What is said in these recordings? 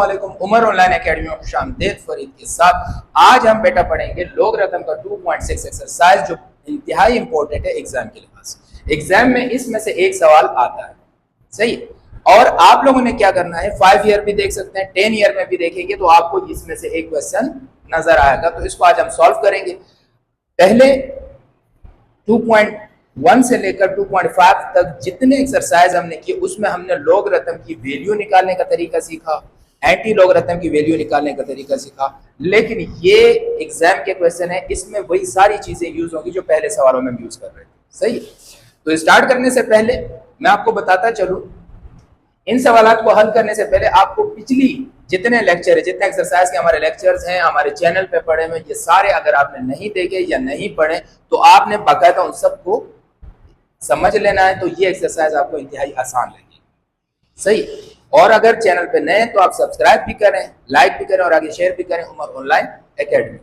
वालेकुम, Umar online academy में खुशामदीद फरीद के साथ आज हम बेटा पढ़ेंगे लोगरिथम का 2.6 एक्सरसाइज जो इंतहाई इंपॉर्टेंट है एग्जाम के लिहाज से। एग्जाम में इसमें से एक सवाल आता है, सही। और आप लोगों ने क्या करना है, 5 ईयर भी देख सकते हैं, 10 ईयर में भी देखेंगे तो आपको इसमें से एक क्वेश्चन नजर आएगा। तो इसको आज हम सॉल्व करेंगे। पहले 2.1 से लेकर 2.5 तक जितने एक्सरसाइज हमने किए उसमें हमने लोगरिथम की वैल्यू निकालने का तरीका सीखा, एंटी लोगरिथम की वैल्यू निकालने का तरीका सीखा। लेकिन ये एग्जाम के क्वेश्चन है, इसमें वही सारी चीजें यूज होंगी जो पहले सवालों में यूज कर रहे थे, सही। तो स्टार्ट करने से पहले मैं आपको बताता चलूं, इन सवालों को हल करने से पहले आपको पिछली जितने लेक्चर है, जितने एक्सरसाइज के हमारे लेक्चर्स हैं हमारे चैनल पे पढ़े हुए, ये सारे अगर आपने नहीं देखे या नहीं पढ़े तो आपने बाकायदा उन सबको समझ लेना है। तो ये एक्सरसाइज आपको इंतहाई आसान लगेगी, सही। और अगर चैनल पे नए तो आप सब्सक्राइब भी करें, लाइक भी करें और आगे शेयर भी करें उमर ऑनलाइन एकेडमी।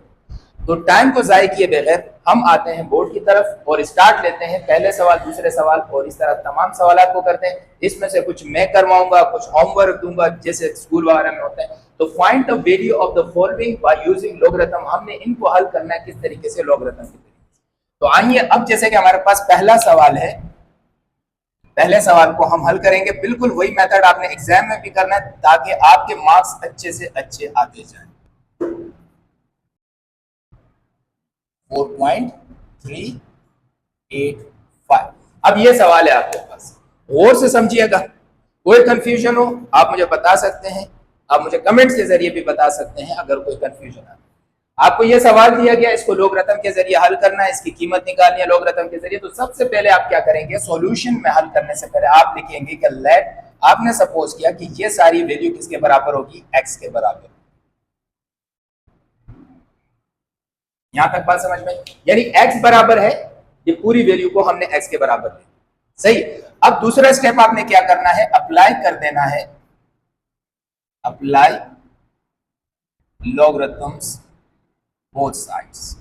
तो टाइम को जाया किए बगैर हम आते हैं बोर्ड की तरफ और स्टार्ट लेते हैं पहले सवाल, दूसरे सवाल और इस तरह तमाम सवाल को करते हैं। इसमें से कुछ मैं करवाऊंगा, कुछ होमवर्क दूंगा जैसे स्कूल वगैरह में होता है। तो find the value of the following by using logarithm. हमने इनको हल करना है किस तरीके से, लोगरिथम के तरीके से। तो आइए अब जैसे कि हमारे पास पहला सवाल है, पहले सवाल को हम हल करेंगे। बिल्कुल वही मेथड आपने एग्जाम में भी करना है ताकि आपके मार्क्स अच्छे से अच्छे आते जाएं। 4.385। अब ये सवाल है आपके पास, गौर से समझिएगा। कोई कंफ्यूजन हो आप मुझे बता सकते हैं, आप मुझे कमेंट्स के जरिए भी बता सकते हैं अगर कोई कंफ्यूजन है। आपको यह सवाल दिया गया, इसको लोगरिथम के जरिए हल करना है, इसकी कीमत निकालनी है लोगरिथम के जरिए। तो सबसे पहले आप क्या करेंगे, सॉल्यूशन में हल करने से पहले आप लिखेंगे कि लेट, आपने सपोज किया कि ये सारी वैल्यू किसके बराबर होगी, एक्स के बराबर। यहां तक बात समझ में, यानी एक्स बराबर है, ये पूरी वैल्यू को हमने एक्स के बराबर ली, सही। अब दूसरा स्टेप आपने क्या करना है, अप्लाई कर देना है, अप्लाई logarithms both sides।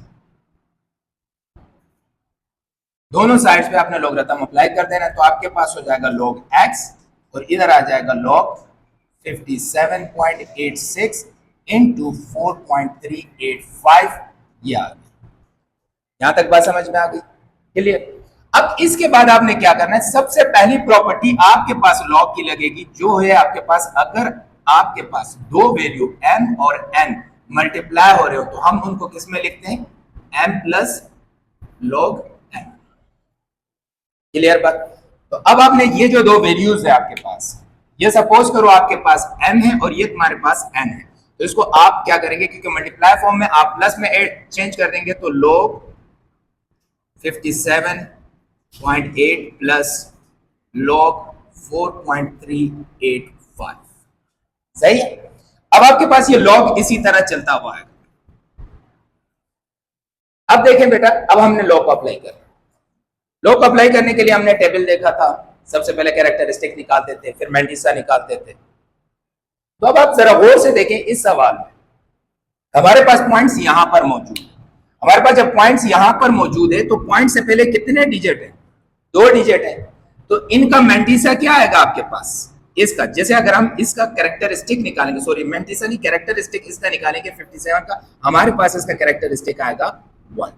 दोनों साइड्स पे आपने लोगरिथम अप्लाई कर देना है। तो आपके पास हो जाएगा log x और इधर आ जाएगा log 57.86 इंटू 4.385। ये आ गया। यहां तक बात समझ में आ गई, क्लियर। अब इसके बाद आपने क्या करना है, सबसे पहली प्रॉपर्टी आपके पास log की लगेगी जो है आपके पास, अगर आपके पास दो वैल्यू m और n मल्टीप्लाई हो रहे हो तो हम उनको किस में लिखते हैं, m plus log n। Clear बात। तो अब आपने ये जो दो वैल्यूज है आपके पास, ये सपोज करो आपके पास m है और ये तुम्हारे पास n है। तो इसको आप क्या करेंगे, क्योंकि मल्टीप्लाई फॉर्म में आप प्लस में चेंज कर देंगे, तो log 57.8 प्लस log 4.385, सही। अब आपके पास ये लॉग इसी तरह चलता हुआ है। अब देखें बेटा, अब हमने लॉग को अप्लाई करना। लॉग को अप्लाई करने के लिए हमने टेबल देखा था, सबसे पहले कैरेक्टरिस्टिक निकालते थे, फिर मैंटिसा निकालते थे। तो अब आप जरा गौर से देखें, इस सवाल में हमारे पास पॉइंट्स यहां पर मौजूद है। हमारे पास जब पॉइंट्स यहां पर मौजूद है तो पॉइंट से पहले कितने डिजिट है, 2 डिजिट है। तो इनका मैंटिसा क्या आएगा आपके पास, इसका। जैसे अगर हम इसका कैरेक्टरिस्टिक निकालेंगे, सॉरी मैंटिसा नहीं, कैरेक्टरिस्टिक इसका निकालेंगे 57 का, हमारे पास इसका कैरेक्टरिस्टिक आएगा 1।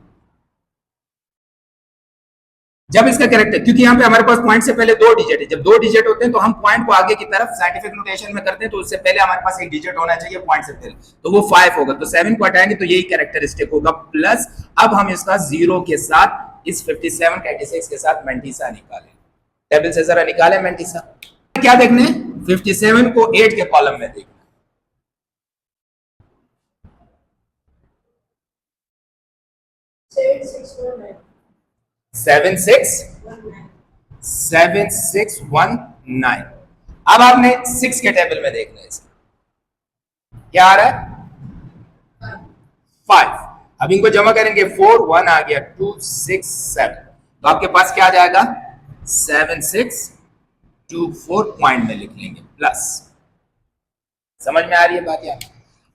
जब इसका कैरेक्टर, क्योंकि यहाँ पे हमारे पास पॉइंट से पहले 2 डिजिट है, जब 2 डिजिट होते हैं तो हम पॉइंट को आगे की तरफ साइंटिफिक नोटेशन में करते हैं, तो उससे पहले हमारे पास एक डिजिट होना चाहिए पॉइंट से पहले, तो वो 5 होगा। तो 7 को हटाएंगे तो यही कैरेक्टरिस्टिक होगा, प्लस अब हम इसका 0 के साथ इस 57 के 86 के साथ मैंटिसा निकालें। टेबल से जरा निकालें मैंटिसा। क्या देखने, 57 को 8 के कॉलम में देखना। Seven six one nine. अब आपने 6 के टेबल में देखना है, क्या आ रहा है, 5। अब इनको जमा करेंगे, 4 1 आ गया, 2 6 7। तो आपके पास क्या आ जाएगा, 7 6 2 4 पॉइंट में लिख लेंगे प्लस। समझ में आ रही है बात यहाँ।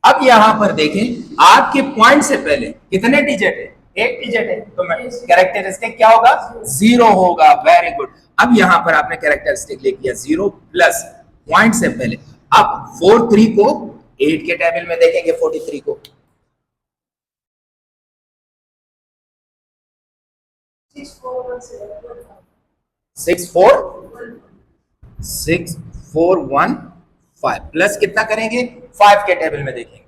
अब यहां पर देखें, आपके पॉइंट से पहले कितने डिजिट है, 1 डिजिट है, तो कैरेक्टरिस्टिक क्या होगा, 0 होगा। Very good. अब यहां पर आपने कैरेक्टरिस्टिक लिख दिया 0 प्लस पॉइंट से पहले। अब 4 3 को 8 के टेबल में देखेंगे 43 को। 6415 प्लस कितना करेंगे 5 के टेबल में देखेंगे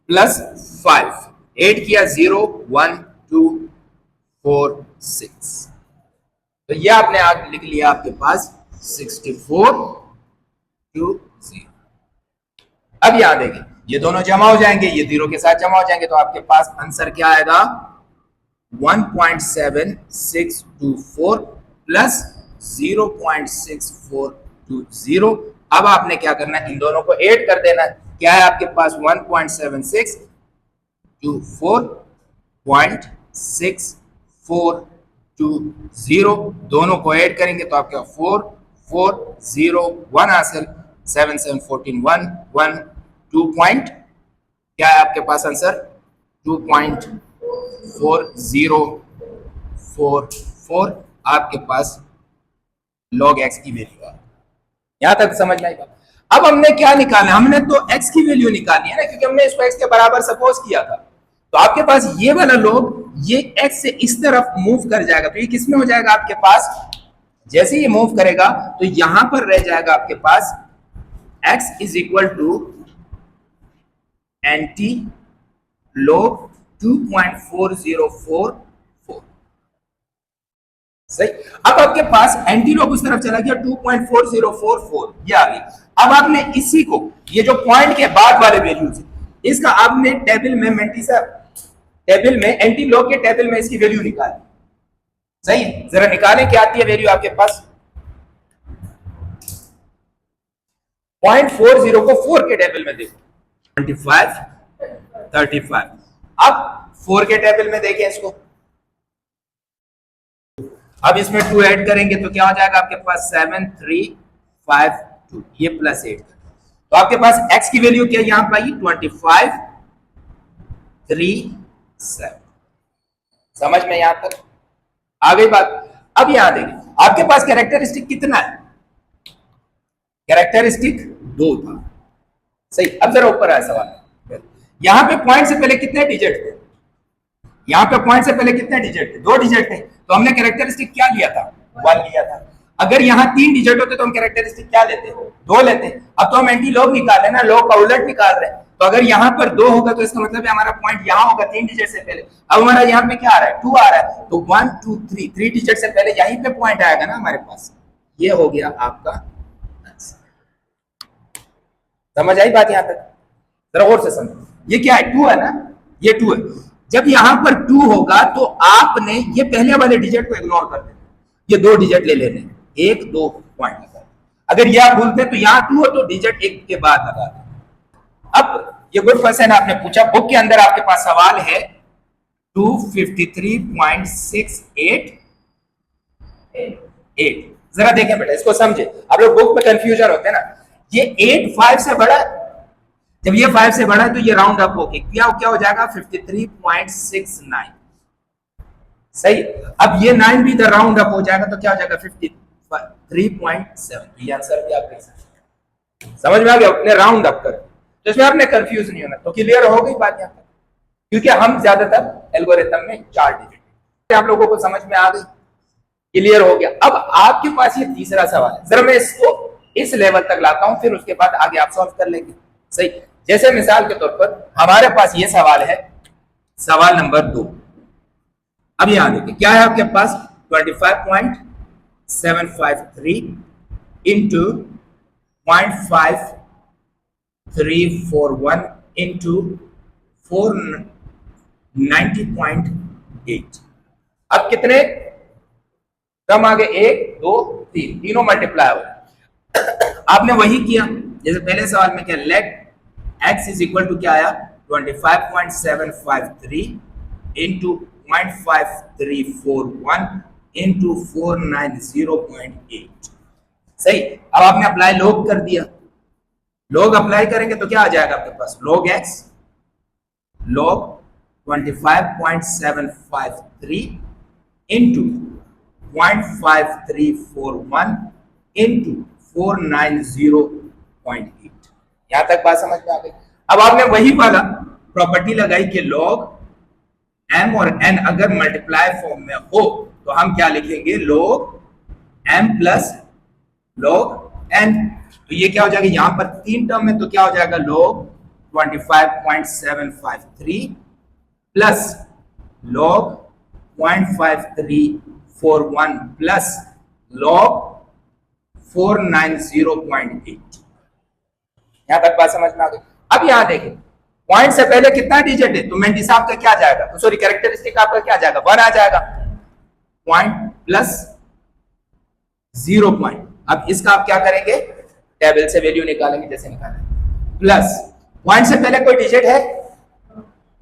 प्लस 5 8 किया 0 1 2 4 6 तो ये आपने आगे लिख लिया आपके पास 64 2 0। अब यहां देखें ये दोनों जमा हो जाएंगे, ये 0 के साथ जमा हो जाएंगे तो आपके पास आंसर क्या आएगा 1.7624 प्लस 0.6420। अब आपने क्या करना है इन दोनों को ऐड कर देना है। क्या है आपके पास 1.7624.6420 दोनों को ऐड करेंगे तो आपका 4401 हासिल 7 7 14 1 1 2 पॉइंट क्या है आपके पास आंसर 2.4044 आपके पास log x की वैल्यू है। यहां तक समझ में आएगा। अब हमने क्या निकाला, हमने तो x की वैल्यू निकाली है ना, क्योंकि हमने इसको x के बराबर सपोज किया था। तो आपके पास ये वाला log ये x से इस तरफ मूव कर जाएगा तो ये किस में हो जाएगा आपके पास, जैसे ये मूव करेगा तो यहां पर रह जाएगा आपके पास x is equal to anti log 2.4044 सही। अब आपके पास एंटी लॉग उस तरफ चला गया 2.4044 ये आ गई। अब आपने इसी को ये जो पॉइंट के बाद वाले वैल्यूज इसका आपने टेबल में मेंटिसा टेबल में एंटी लॉग के टेबल में इसकी वैल्यू निकाली। सही है, जरा निकालें क्या आती है वैल्यू आपके पास 0.40 को 4 के टेबल में देखो 25 35। अब 4 के टेबल में देखें इसको, अब इसमें 2 ऐड करेंगे तो क्या हो जाएगा आपके पास 7352 ये प्लस 8 तो आपके पास x की वैल्यू क्या यहां पाई 2537। समझ में यहां तक आ गई बात। अब यहां देखिए आपके पास कैरेक्टरिस्टिक कितना है, कैरेक्टरिस्टिक 2 था। सही। अब जरा ऊपर आया सवाल, यहां पे पॉइंट से पहले कितने डिजिट थे, यहां पे पॉइंट से पहले कितने डिजिट थे 2 डिजिट थे तो हमने कैरेक्टरिस्टिक क्या लिया था 1 लिया था। अगर यहां 3 डिजिट होते तो हम कैरेक्टरिस्टिक क्या लेते 2 लेते। अब तो हम एंटी लॉग निकाल रहे हैं ना, लॉग का उलट निकाल रहे हैं तो अगर यहां पर 2 होगा तो इसका मतलब है हमारा पॉइंट यहां होगा 3 डिजिट से पहले। अब हमारा यहां पे क्या आ रहा है 2 आ रहा है तो 1 2 3 3 डिजिट से पहले यहीं पे पॉइंट आएगा ना हमारे पास। ये हो गया आपका आंसर। समझ आई बात यहां तक, जरा और से समझो। ये क्या है 2 है ना, ये 2 है। जब यहां पर 2 होगा तो आपने ये पहले वाले डिजिट को इग्नोर कर देना, ये 2 डिजिट ले लेने 1 2 पॉइंट। अगर ये आप भूलते तो यहां 2 हो तो डिजिट 1 के बाद लगा दें। अब ये गुड क्वेश्चन आपने पूछा, बुक के अंदर आपके पास सवाल है 253.688। जरा देखें बेटा इसको समझे, आप लोग बुक में कंफ्यूजन होते हैं ना। ये 8 5 से बड़ा, जब ये 5 से बड़ा है तो ये राउंड अप होके क्या हो जाएगा 53.69। सही। अब ये 9 भी इधर राउंड अप हो जाएगा तो क्या हो जाएगा 53.7। तो ये आंसर भी आप देख सकते हैं। समझ में आ गया, अपने राउंड अप कर तो इसमें आपने कंफ्यूज नहीं होना। तो क्लियर हो गई बात यहां पर, क्योंकि हम ज्यादातर एल्गोरिथम में 4 डिजिट आप लोगों को समझ में आ गई, क्लियर हो गया। अब आपके पास ये तीसरा सवाल है, जरा मैं इसको इस लेवल तक लाता हूं फिर उसके बाद आगे आप सॉल्व कर लेंगे। सही। जैसे मिसाल के तौर पर हमारे पास ये सवाल है, सवाल नंबर 2। अब यहां देखिए क्या है आपके पास 25.753 इंटू 0.5341 इंटू 490.8। अब कितने कम आ गए 1 2 3 तीनों मल्टीप्लाई हो। आपने वही किया जैसे पहले सवाल में, क्या let x is equal to क्या आया 25.753 इंटू 0.5341 इंटू 490.8। सही। अब आपने अप्लाई लॉग कर दिया, लॉग अप्लाई करेंगे तो क्या आ जाएगा आपके पास log x log 25.753 into 0.5341 into 490.8। यहां तक बात समझ में आ गई। अब आपने वही वाला प्रॉपर्टी लगाई कि log m और n अगर मल्टीप्लाई फॉर्म में हो तो हम क्या लिखेंगे, log m plus log n। तो ये क्या हो जाएगा, यहां पर 3 टर्म में, तो क्या हो जाएगा, log 25.753 plus log 0.5341 plus log 490.8। यहां तक बात समझ में आ गई। अब यहां देखें, पॉइंट से पहले कितना डिजिट है, तो मेंडिस आपका क्या जाएगा, तो सॉरी कैरेक्टरिस्टिक आपका क्या जाएगा, 1 आ जाएगा, पॉइंट प्लस 0 पॉइंट। अब इसका आप क्या करेंगे, टेबल से वैल्यू निकालेंगे, जैसे निकालेंगे, प्लस पॉइंट से पहले कोई डिजिट है,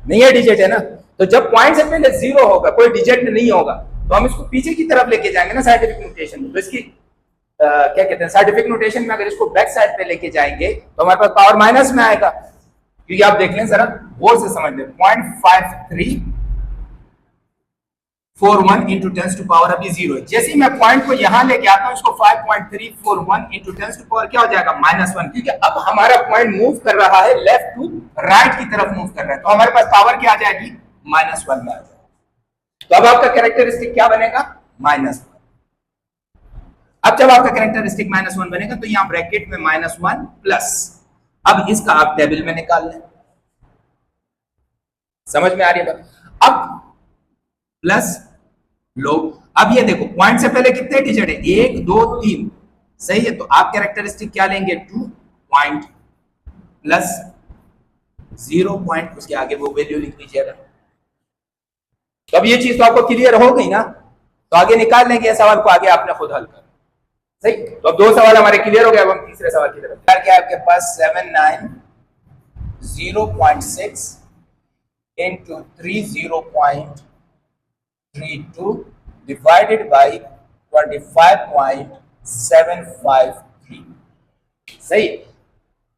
नहीं है, डिजिट है ना, तो जब पॉइंट से पहले 0 होगा, कोई डिजिट नहीं होगा, तो हम इसको पीछे की तरफ लेके जाएंगे ना साइंटिफिक नोटेशन में। तो इसकी क्या कहते हैं, साइंटिफिक नोटेशन में अगर इसको बैक साइड पे लेके जाएंगे तो हमारे पास पावर माइनस में आएगा, क्योंकि आप देख लें, जरा गौर से समझ लें, 0.5341 इंटू 10 टू पावर अभी 0 है। जैसे ही मैं पॉइंट को यहां लेके आता हूं, इसको 5.341 इंटू 10 टू पावर क्या हो जाएगा, -1, क्योंकि अब हमारा पॉइंट मूव कर रहा है लेफ्ट टू राइट की तरफ मूव कर रहा है, तो हमारे पास पावर क्या आ जाएगी, -1 में आ जाएगी। तो अब आपका कैरेक्टरिस्टिक क्या बनेगा, -1। अब जब आपका कैरेक्टरिस्टिक -1 बनेगा तो यहां ब्रैकेट में -1 प्लस, अब इसका आप टेबल में निकाल लें, समझ में आ रही है बात। अब प्लस लोग, अब ये देखो पॉइंट से पहले कितने डिजिट है, 1 2 3, सही है, तो आप कैरेक्टरिस्टिक क्या लेंगे, 2 पॉइंट प्लस 0 पॉइंट, उसके आगे वो वैल्यू लिख लीजिएगा। तो अब ये चीज तो आपको क्लियर हो गई ना, तो आगे निकाल लेंगे सवाल को, आगे आपने खुद हल कर, सही। तो अब 2 सवाल हमारे क्लियर हो गए, अब हम तीसरे सवाल की तरफ क्या, आपके पास 790.6 इंटू 30.32 डिवाइडेड बाई 25.753, सही।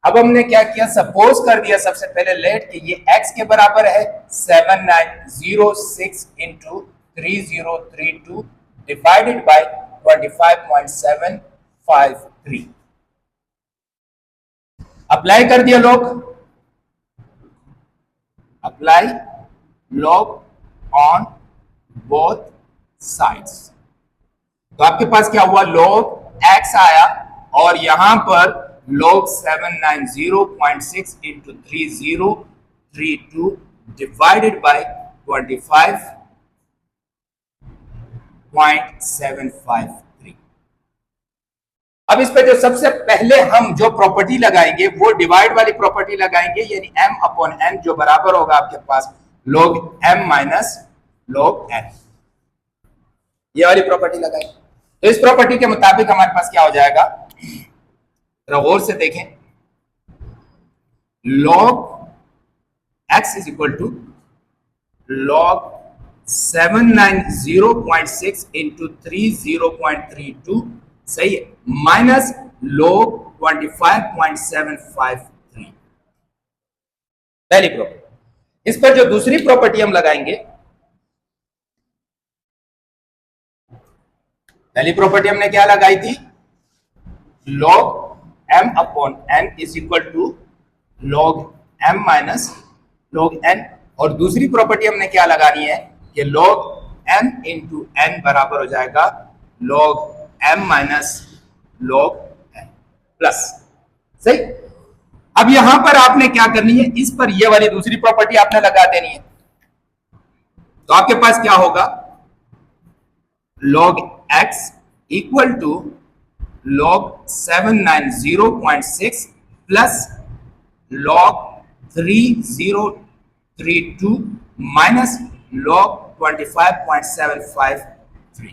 अब हमने क्या किया, सपोज कर दिया सबसे पहले लेट कि ये x के बराबर है 7906 इंटू 3032 डिवाइडेड बाई 25.753। अप्लाई कर दिया log, apply log on both sides, तो आपके पास क्या हुआ, log x आया और यहां पर log 790.6 इंटू 3032 डिवाइडेड बाई 25.753। अब इस पे जो सबसे पहले हम जो प्रॉपर्टी लगाएंगे वो डिवाइड वाली प्रॉपर्टी लगाएंगे, यानी m अपॉन n जो बराबर होगा आपके पास log m minus log n, ये वाली प्रॉपर्टी लगाएंगे। तो इस प्रॉपर्टी के मुताबिक हमारे पास क्या हो जाएगा, गौर से देखें, log x is equal to log 790.6 into 30.32, सही है, माइनस log 25.753, पहली प्रॉपर्टी। इस पर जो दूसरी प्रॉपर्टी हम लगाएंगे, पहली प्रॉपर्टी हमने क्या लगाई थी, log m upon n is equal to log m minus log n, और दूसरी प्रॉपर्टी हमने क्या लगानी है कि log m इंटू n बराबर हो जाएगा log m minus log n plus, सही। अब यहां पर आपने क्या करनी है, इस पर ये वाली दूसरी प्रॉपर्टी आपने लगा देनी है, तो आपके पास क्या होगा, log x equal to log 790.6 plus log 3032 minus log 25.753।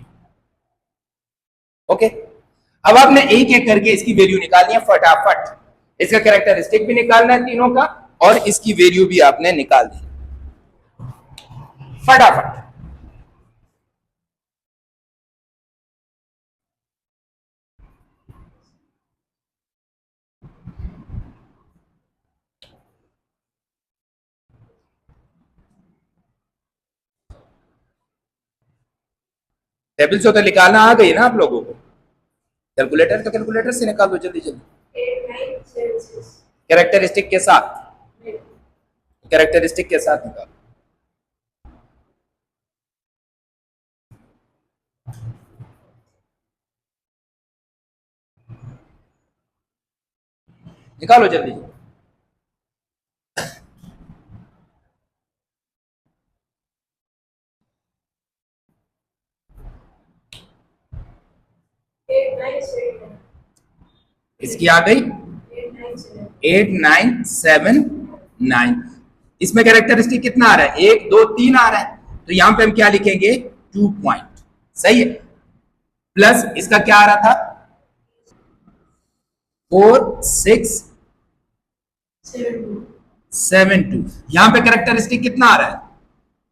Okay, अब आपने एक एक करके इसकी वैल्यू निकालनी है फटाफट, इसका कैरेक्टरिस्टिक भी निकालना है तीनों का, और इसकी वैल्यू भी आपने निकाल दी फटाफट। टेबल से तो निकालना आ गई ना आप लोगों को, कैलकुलेटर तो कैलकुलेटर से निकाल दो जल्दी जल्दी। 8976 कैरेक्टरिस्टिक के साथ, कैरेक्टरिस्टिक के साथ निकालो। निकालो जल्दी। इसकी आ गई 8979। इसमें कैरेक्टरिस्टिक कितना आ रहा है? 1 2 3 आ रहा है, तो यहां पे हम क्या लिखेंगे? 2 पॉइंट, सही है। प्लस इसका क्या आ रहा था? 4672। यहां पे कैरेक्टरिस्टिक कितना आ रहा है?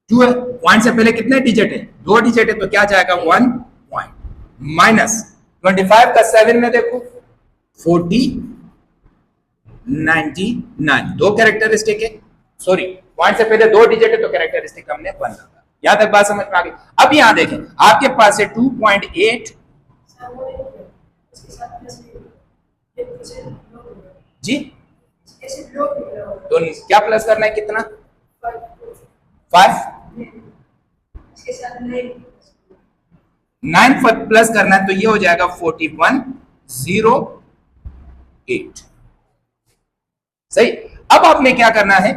2 है। पॉइंट से पहले कितने डिजिट है? 2 डिजिट है, तो क्या जाएगा? 1 पॉइंट माइनस 25 का 7 में देखो 4099। 2 कैरेक्टरिस्टिक है, सॉरी पॉइंट से पहले 2 डिजिट है, तो कैरेक्टरिस्टिक हमने 1 रखा। यहां तक बात समझ में आ गई। अब यहां देखें, आपके पास है 2.8 जी, तो क्या प्लस करना है? कितना? 5 9 प्लस करना है, तो ये हो जाएगा 4108, सही। अब आपने क्या करना है?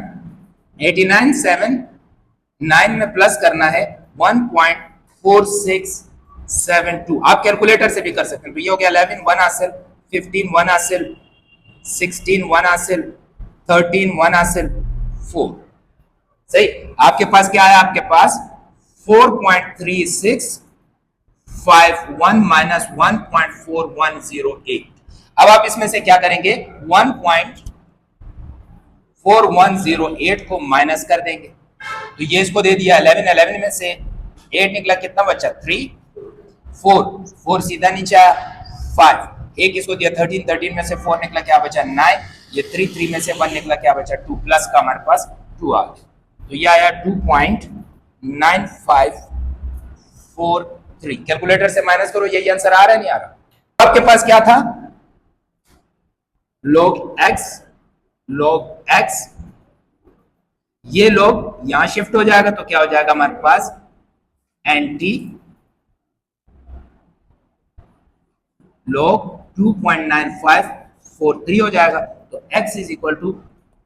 8979 में प्लस करना है 1.4672। आप कैलकुलेटर से भी कर सकते हैं। तो ये हो गया 11 1 हासिल, 15 1 हासिल, 16 1 हासिल, 13 1 हासिल, 4, सही। आपके पास क्या है? आपके पास 4.3651 माइनस 1.4108। अब आप इसमें से क्या करेंगे? 1.4108 को माइनस कर देंगे, तो ये इसको दे दिया 11। 11 में से 8 निकला, कितना बचा? 3 4 4 सीधा नीचे आया 5, एक इसको दिया 13 13 में से 4 निकला, क्या बचा? 9। ये 3 3 में से 1 निकला, क्या बचा? 2, प्लस का हमारे पास 2 आ गया, तो ये आया 2.9543। कैलकुलेटर से माइनस करो, यही आंसर आ रहा है नहीं आ रहा? आपके पास क्या था? log x, ये log यहां शिफ्ट हो जाएगा, तो क्या हो जाएगा हमारे पास? एंटी log 2.9543 हो जाएगा। तो x इज इक्वल टू,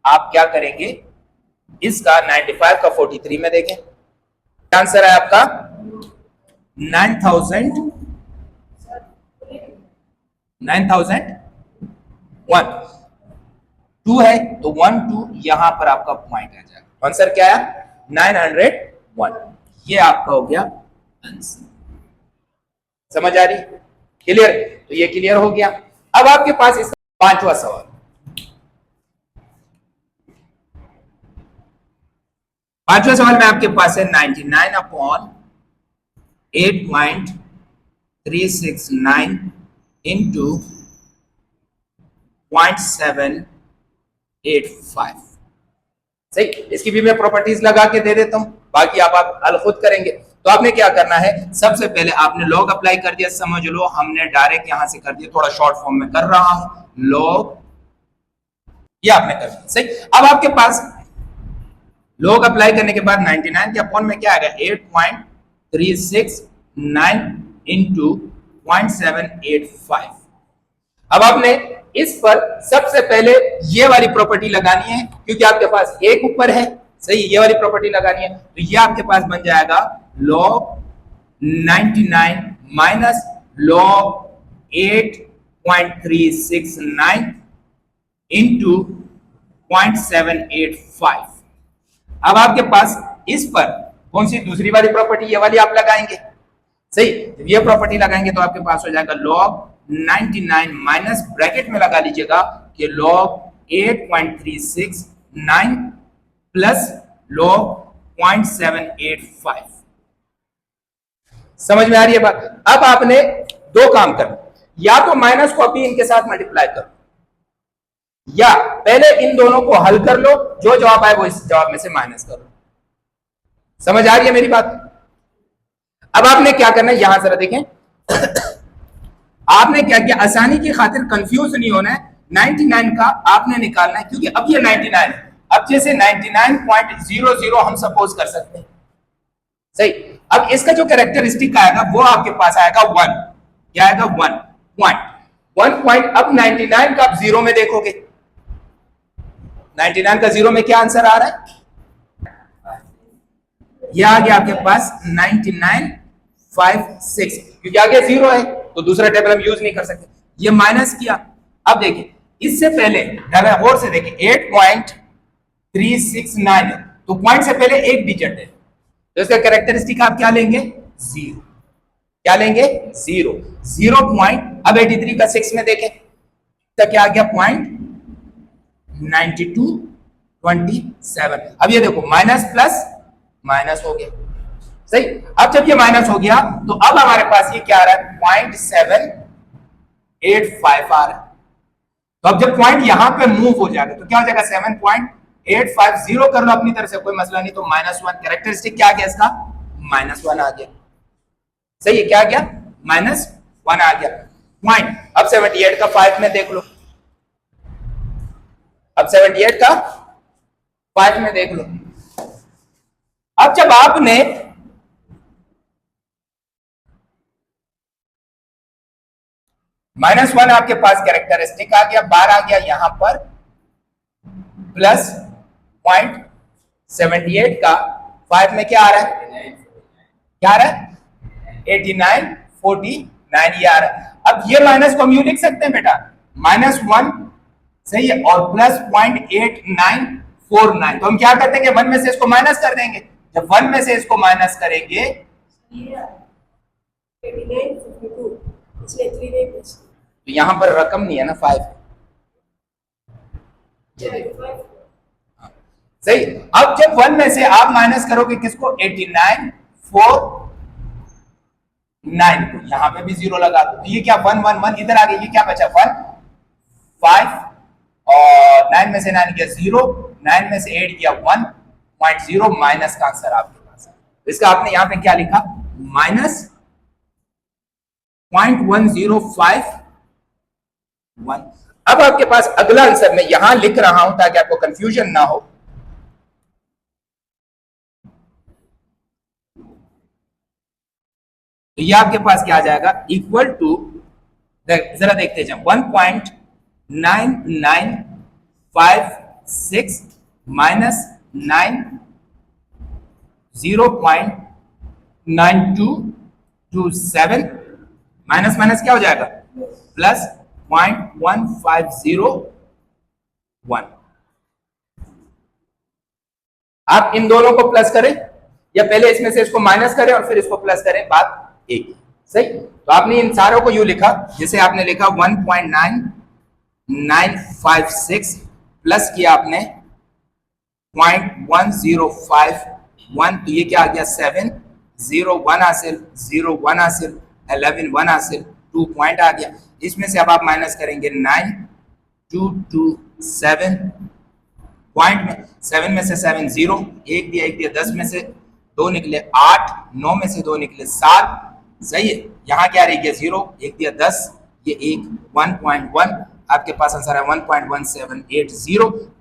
आप क्या करेंगे? इसका 95 का 43 में देखें, आंसर है आपका 9001। 2 है तो 1 2 यहां पर आपका पॉइंट आ जाएगा। आंसर क्या है? 901। ये आपका हो गया आंसर। समझ आ रही? क्लियर? तो ये क्लियर हो गया। अब आपके पास इसका 5वां सवाल। 5वां सवाल में आपके पास है 99/8.369 इंटू 0.785, सही। इसकी भी मैं प्रॉपर्टीज लगा के दे देता हूं, बाकी आप हल खुद करेंगे। तो आपने क्या करना है? सबसे पहले आपने लॉग अप्लाई कर दिया, समझ लो हमने डायरेक्ट यहां से कर दिया, थोड़ा शॉर्ट फॉर्म में कर रहा हूं। लॉग, ये आपने कर दिया, सही। अब आपके पास लॉग अप्लाई करने के बाद 99 के अपॉन में क्या आएगा? 8.369 इंटू 0.785। अब आपने इस पर सबसे पहले ये वाली प्रॉपर्टी लगानी है, क्योंकि आपके पास एक ऊपर है, सही। ये वाली प्रॉपर्टी लगानी है, तो ये आपके पास बन जाएगा log 99 माइनस log 8.369 इंटू 0.785। अब आपके पास इस पर कौन सी दूसरी वाली प्रॉपर्टी? ये वाली आप लगाएंगे, सही। ये प्रॉपर्टी लगाएंगे तो आपके पास हो जाएगा log 99 माइनस, ब्रैकेट में लगा लीजिएगा कि log 8.369 प्लस log 0.785। समझ में आ रही है बात? अब आपने दो काम करना, या तो माइनस को अभी इनके साथ मल्टीप्लाई करो, या पहले इन दोनों को हल कर लो, जो जवाब आए वो इस जवाब में से माइनस करो। समझ आ रही है मेरी बात? अब आपने क्या करना है, यहां जरा देखें आपने क्या किया, आसानी की खातिर कंफ्यूज नहीं होना है, 99 का आपने निकालना है, क्योंकि अब ये 99 है। अब जैसे 99.00 हम सपोज कर सकते हैं, सही। अब इसका जो कैरेक्टरिस्टिक आएगा वो आपके पास आएगा 1। क्या आएगा? 1 पॉइंट। 1 पॉइंट। अब 99 का आप जीरो में देखोगे, 99 का जीरो में क्या आंसर आ रहा है? ये आ गया आपके पास 9956, क्योंकि आगे जीरो है तो दूसरा टेबल हम यूज नहीं कर सकते। ये माइनस किया। अब देखिए इससे पहले और से देखिए 8.369 है, तो पॉइंट से पहले एक डिजिट है, तो इसका कैरेक्टरिस्टिक आप क्या लेंगे? जीरो। क्या लेंगे? जीरो। 0 पॉइंट। अब 83 का 6 में देखें तो क्या आ गया? पॉइंट 9227। अब ये देखो माइनस प्लस माइनस हो गया, सही। अब जब ये माइनस हो गया तो अब हमारे पास ये क्या आ रहा है? 0.785 आ रहा है। तो अब जब पॉइंट यहां पे मूव हो जाएगा तो क्या हो जाएगा? 7.850 कर लो अपनी तरफ से, कोई मसला नहीं। तो -1 कैरेक्टरिस्टिक क्या आ गया इसका? -1 आ गया, सही है। क्या आ गया? -1 आ गया पॉइंट। अब 78 का 5 में देख लो, अब 78 का 5 में देख लो। अब जब आपने -1 आपके पास कैरेक्टरिस्टिक आ गया, बार आ गया यहां पर, प्लस 0.78 का 5 में क्या आ रहा है? क्या आ रहा है? 8949 ये आ रहा है। अब ये माइनस को हम यू लिख सकते हैं बेटा, -1, सही है, और प्लस 0.8949। तो हम क्या करते हैं? 1 में से इसको माइनस कर देंगे। जब 1 में से इसको माइनस करेंगे तो यहां पर रकम नहीं है ना, 5, सही। अब जब 1 में से आप माइनस करोगे किसको? 8949 को, यहां पे भी 0 लगा दो, तो ये क्या? 1 1 1 इधर आ गया, ये क्या बचा? 1 5, और 9 में से 9 गया 0, 9 में से 8 गया 1.0, माइनस का आंसर आपके पास है। तो इसका आपने यहां पे क्या लिखा? -0.1051। अब आपके पास अगला आंसर मैं यहां लिख रहा हूं ताकि आपको कंफ्यूजन ना हो। तो ये आपके पास क्या आ जाएगा? इक्वल टू, जरा देखते जाए, 1.9956 माइनस 9, 0.9227, माइनस माइनस क्या हो जाएगा? प्लस 0.1501। आप इन दोनों को प्लस करें या पहले इसमें से इसको माइनस करें और फिर इसको प्लस करें, बात एक ही, सही। तो आपने इन सारों को यू लिखा, जैसे आपने लिखा 1.9956 प्लस किया आपने 0.1051, तो ये क्या आ गया? 7, 0 1 हासिल, 0 1 हासिल, 11 1 हासिल, 2 पॉइंट आ गया। इसमें से अब आप माइनस करेंगे 9227 पॉइंट में, 7 में से 7 0, 1 दिया 1 दिया, 10 में से 2 निकले 8, 9 में से 2 निकले 7, सही है। यहाँ क्या रह गया? 0, 1 दिया 10, ये 1, 1.1, आपके पास आंसर है 1.1780।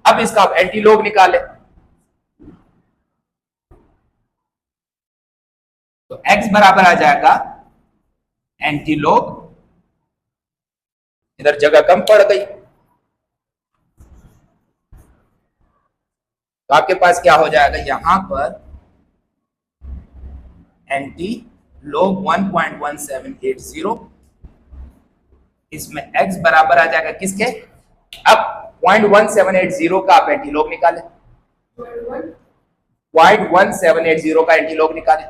अब इसका आप एंटी लॉग निकाले तो x बराबर आ जाएगा एंटी लॉग, इधर जगह कम पड़ गई, तो आपके पास क्या हो जाएगा? यहां पर एंटी लॉग 1.1780, इसमें x बराबर आ जाएगा किसके? अब 0.1780 का आप एंटी लॉग निकालें, 0.1780 का एंटी लॉग निकालें,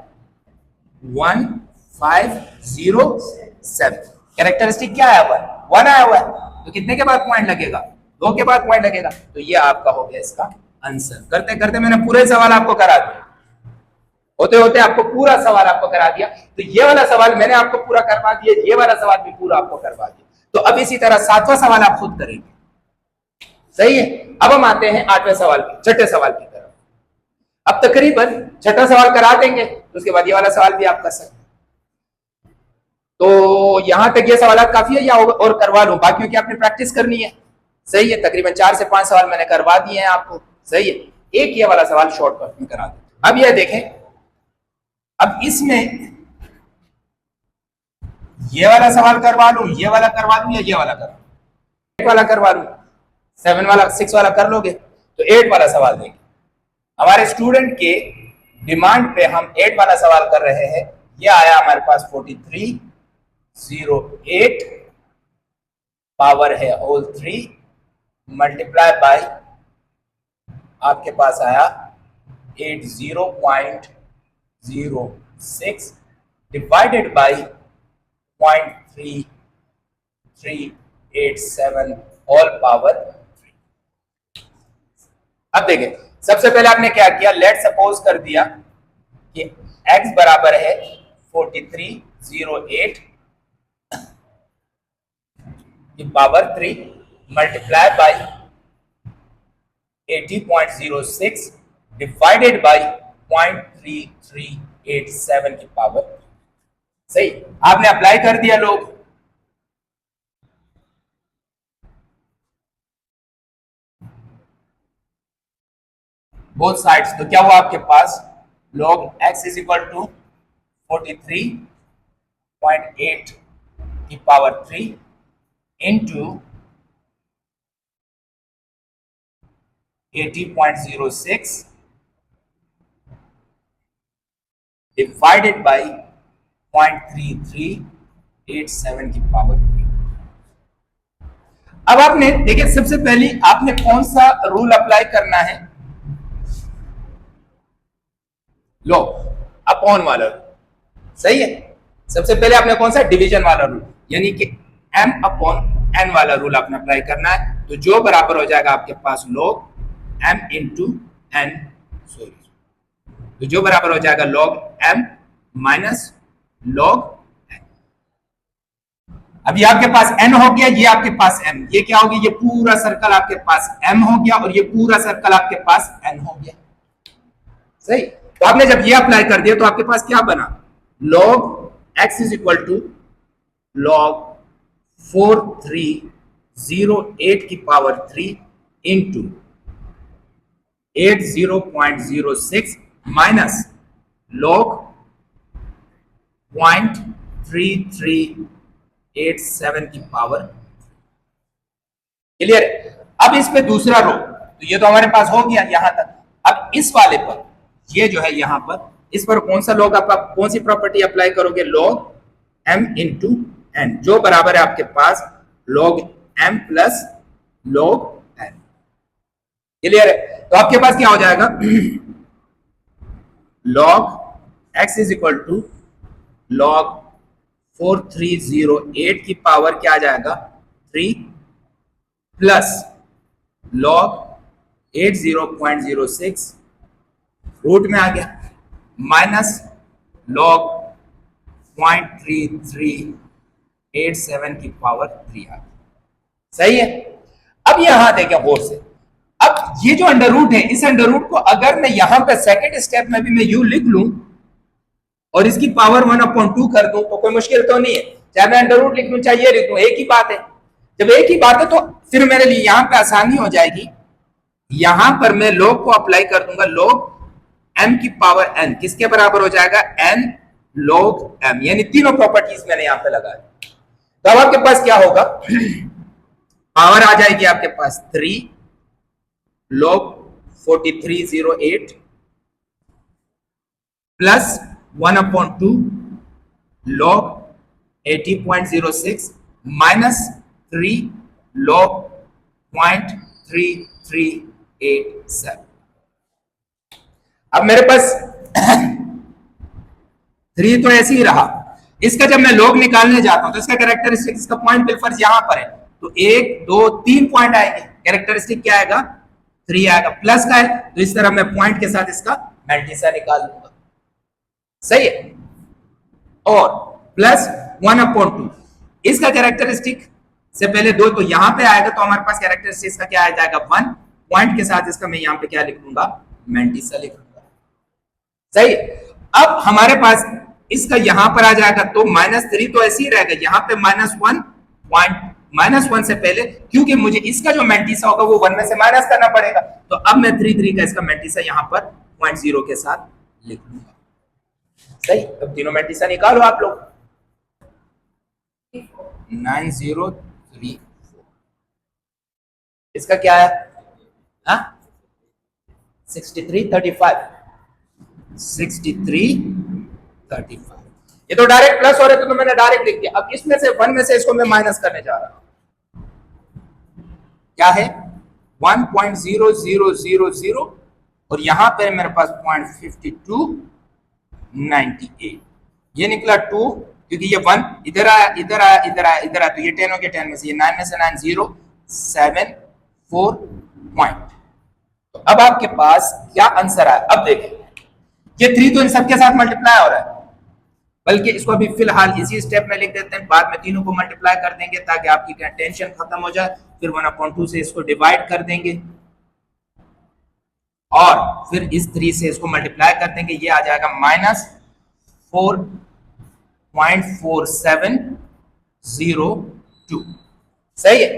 1507। कैरेक्टरिस्टिक क्या आया हुआ है? 1 आया हुआ है, तो कितने के बाद पॉइंट लगेगा? 2 के बाद पॉइंट लगेगा। तो ये आपका हो गया इसका आंसर। करते करते मैंने पूरे सवाल आपको करा दिया, होते होते आपको पूरा सवाल आपको करा दिया। तो ये वाला सवाल मैंने आपको पूरा करवा दिया, ये वाला सवाल भी पूरा आपको करवा दिया। तो अब इसी तरह 7वां सवाल आप खुद करेंगे, सही है। अब हम आते हैं 8वें सवाल की, छठे सवाल की तरफ। अब तकरीबन छठा सवाल करा देंगे तो उसके बाद ये वाला सवाल भी आप कर सकते हैं। तो यहां तक ये सवाल काफी है या और करवा लूं? बाकियों की आपने प्रैक्टिस करनी है। सही है, तकरीबन 4 से 5 सवाल मैंने करवा दिए हैं आपको। सही है, एक ये वाला सवाल शॉर्टकट में करा दें। अब ये देखें, अब इसमें ये वाला सवाल करवा लूं, ये वाला करवा लूं या ये वाला करवा लूं? 8 वाला करवा लूं? 7 वाला 6 वाला कर लोगे? तो 8 वाला सवाल देंगे। हमारे स्टूडेंट के डिमांड पे हम 8 वाला सवाल कर रहे हैं। ये आया हमारे पास 4308 पावर है होल 3 मल्टीप्लाई बाय आपके पास आया 80.06 डिवाइडेड बाय 0.3387 होल पावर 3। अब देखिए, सबसे पहले आपने क्या किया, लेट सपोज कर दिया कि x बराबर है 4308 की power 3 multiply by 80.06 divided by 0.3387 की पावर। सही, आपने अप्लाई कर दिया लोग। बोथ साइड्स, तो क्या हुआ आपके पास, log x is equal to 43.8 की पावर 3 इंटू 80.06 डिवाइडेड बाय 0.3387 की पावर 3। अब आपने देखिए, सबसे पहले आपने कौन सा रूल अप्लाई करना है, लो अपॉन वाला रूल। सही है, सबसे पहले आपने कौन सा, डिवीजन वाला रूल, यानी कि m अपॉन n वाला रूल आपने अप्लाई करना है। तो जो बराबर हो जाएगा आपके पास log m into n, sorry, तो जो बराबर हो जाएगा log m minus log n। अब ये आपके पास n हो गया, ये आपके पास m, ये क्या हो गया, ये पूरा सर्कल आपके पास m हो गया और ये पूरा सर्कल आपके पास n हो गया। सही, तो आपने जब ये अप्लाई कर दिया तो आपके पास क्या बना, log x is equal to log 4308 की पावर 3 इंटू 80.06 माइनस log 0.3387 की पावर। क्लियर? अब इस पे दूसरा रो, तो ये तो हमारे पास हो गया यहां तक। अब इस वाले पर, ये जो है यहां पर, इस पर कौन सा लॉग, आप कौन सी प्रॉपर्टी अप्लाई करोगे, log m इंटू n, जो बराबर है आपके पास log m plus log n। Clear है? तो आपके पास क्या हो जाएगा, log x is equal to log 4308 की पावर क्या आ जाएगा 3 प्लस log 80.06 रूट में आ गया माइनस log 0.3387 की पावर 3 आ गई। सही है? अब यहां देखें गौर से, अब ये जो अंडर रूट है, इस अंडर रूट को अगर मैं यहां पर सेकेंड स्टेप में भी मैं यू लिख लूं और इसकी पावर 1/2 कर दूं तो कोई मुश्किल तो नहीं है, चाहे मैं अंडर रूट लिख लूं चाहे ये लिख लूं, एक ही बात है। जब एक ही बात है तो फिर मेरे लिए यहां पे आसानी हो जाएगी, यहां पर मैं log को अप्लाई कर दूंगा, log m की पावर n किसके बराबर हो जाएगा, n log m, यानी तीनों प्रॉपर्टीज मैंने यहां पे लगाई। तो अब आपके पास क्या होगा, पावर आ जाएगी आपके पास 3 log 4308 plus 1/2 log 80.06 minus 3 log 0.3387। अब मेरे पास 3 तो ऐसे ही रहा, इसका जब मैं log निकालने जाता हूं तो इसका कैरेक्टरिस्टिक, इसका पॉइंट प्रेफर्स यहां पर है, तो 1 2 3 पॉइंट आएंगे, कैरेक्टरिस्टिक क्या आएगा 3 आएगा, प्लस का है तो इस तरह मैं पॉइंट के साथ इसका मैंटिसा निकाल लूंगा। सही है? और प्लस 1/2 इसका कैरेक्टरिस्टिक से पहले 2 तो यहां पे आएगा, तो हमारे पास कैरेक्टरिस्टिक का क्या आ जाएगा 1, पॉइंट के साथ इसका मैं यहां पे क्या लिख लूंगा, मैंटिसा लिख लूंगा। सही? अब हमारे पास इसका यहां पर आ जाएगा तो -3 तो ऐसे ही रहेगा, यहां पे -1 पॉइंट -1 से पहले, क्योंकि मुझे इसका जो मैंटिसा होगा वो 1 में से माइनस करना पड़ेगा, तो अब मैं 3 का इसका मैंटिसा यहां पर 0.0 के साथ लिख लूंगा। सही, अब तीनों मैंटिसा निकालो आप लोग। 9034, इसका क्या है? 6335, 6335। ये तो डायरेक्ट प्लस हो रहा है तो मैंने डायरेक्ट लिख दिया। अब इसमें से 1 में से इसको मैं माइनस करने जा रहा हूं, क्या है 1.0000 और यहां पर मेरे पास 0.5298, ये निकला 2, क्योंकि ये 1 इधर आया इधर आया इधर आया इधर आया, तो ये 10 हो गया, 10 में से ये 9 में से 9 074 पॉइंट। तो अब आपके पास क्या आंसर आया? अब देखें, ये 3 तो इन सबके साथ मल्टीप्लाई हो रहा है, बल्कि इसको अभी फिलहाल इसी स्टेप में लिख देते हैं, बाद में तीनों को मल्टीप्लाई कर देंगे ताकि आपकी टेंशन खत्म हो जाए। फिर 1/2 से इसको डिवाइड कर देंगे और फिर इस 3 से इसको मल्टीप्लाई कर देंगे, ये आ जाएगा -4.4702। सही है।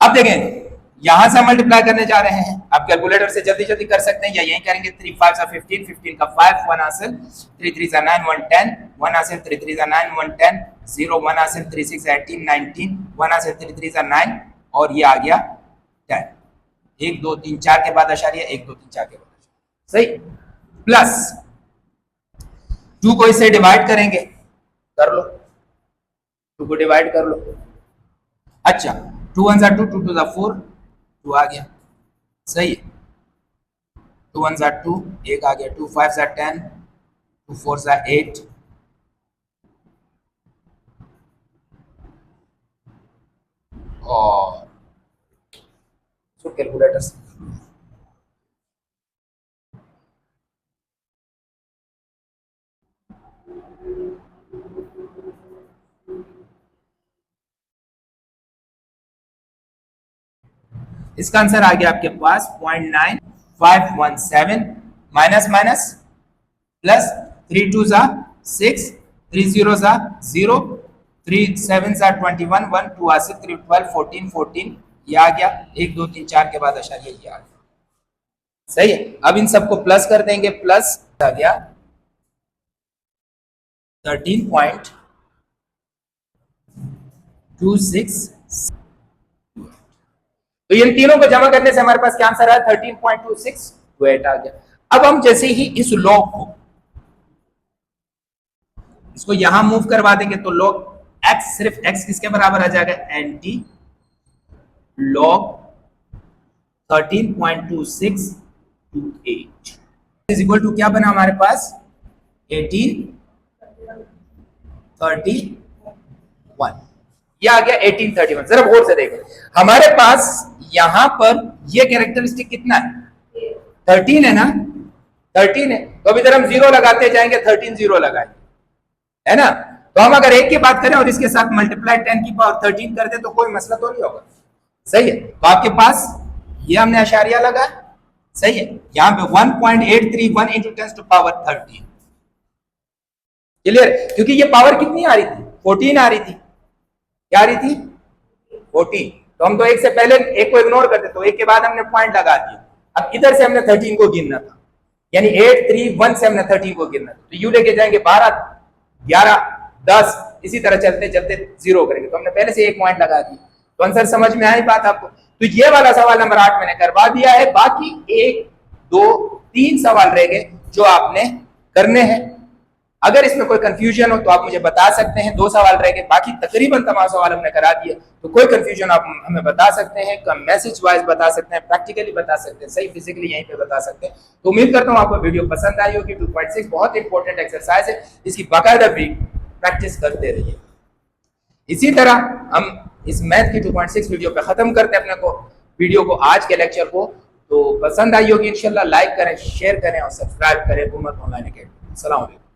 अब देखें, यहां से मल्टीप्लाई करने जा रहे हैं, आप कैलकुलेटर से जल्दी जल्दी कर सकते हैं या यही करेंगे। 3 5 15, 15 का 5, 1 हासिल, 3 3 9 1 10, 1 हासिल, 3 3 9 1 10, 0 1 हासिल, 3 6 18 19, 1 हासिल, 3 3 9 और ये आ गया 10। 1 2 3 4 के बाद अशारिया, 1 2 3 4 के बाद अशारिया। सही, प्लस 2 को इससे डिवाइड करेंगे, कर लो, 2 को डिवाइड कर लो। अच्छा, 2 1 2, 2 2 4, 2 आ गया। सही है, 2 1 2, 1 आ गया, 2 5 10, 2 4 8, और कैलकुलेटर से इसका आंसर आ गया आपके पास 0.9517 माइनस माइनस प्लस 3 2 6, 3 0 0, 3 7 21, 1 2 6, 3 12 14 14, ये आ गया। 1 2 3 4 के बाद अशारिया ये आ गया। सही है, अब इन सबको प्लस कर देंगे, प्लस आ गया 13.26। तो इन तीनों को जमा करने से हमारे पास क्या आंसर आया? 13.2628 आ गया। अब हम जैसे ही इस लॉग को इसको यहां मूव करवा देंगे तो लॉग x, सिर्फ x किसके बराबर आ जाएगा? Anti log 13.2628 is equal to क्या बना हमारे पास? 1831। ये आ गया 1831। जरा गौर से देखें, हमारे पास यहां पर ये कैरेक्टरिस्टिक कितना है? 13 है ना, 13 है, तो अभी इधर हम 0 लगाते जाएंगे, 13 0 लगाएंगे, है ना। तो हम अगर 1 की बात करें और इसके साथ मल्टीप्लाई 10 की पावर 13 कर दे तो कोई मसला तो नहीं होगा। सही है, तो आपके पास ये हमने अशारिया लगा, सही है, यहां पे 1.831 इंटू 10 टू पावर 13। क्लियर? क्योंकि ये पावर कितनी आ रही थी? 14 आ रही थी। क्या आ रही थी? 14। तो हम तो 1 से पहले 1 को इग्नोर करते, तो 1 के बाद हमने पॉइंट लगा दिया। अब इधर से हमने 13 को गिनना था, यानी 8 3 1 से हमने 13 को गिनना था, तो यू लेके जाएंगे 12 11 10, इसी तरह चलते चलते 0 करेंगे, तो हमने पहले से 1 पॉइंट लगा दिया। तो आंसर समझ में आई बात आपको? तो ये वाला सवाल नंबर 8 मैंने करवा दिया है। बाकी 1 2 3 सवाल रह गए जो आपने करने हैं। अगर इसमें कोई कंफ्यूजन हो तो आप मुझे बता सकते हैं। 2 सवाल रह गए, बाकी तकरीबन तमाम सवाल हमने करा दिए। तो कोई कंफ्यूजन आप हमें बता सकते हैं, मैसेज वाइज बता सकते हैं, प्रैक्टिकली बता सकते हैं, सही फिजिकली यहीं पे बता सकते हैं। तो उम्मीद करता हूं आपको वीडियो पसंद आई होगी। 2.6 बहुत इंपॉर्टेंट एक्सरसाइज है, इसकी बाकायदा भी प्रैक्टिस करते रहिए। इसी तरह हम इस मैथ की 2.6 वीडियो पे खत्म करते हैं अपने को वीडियो को, आज के लेक्चर को। तो पसंद आई होगी इंशाल्लाह, लाइक करें, शेयर करें और सब्सक्राइब करें उमर ऑनलाइन अकेडमी। अस्सलाम वालेकुम।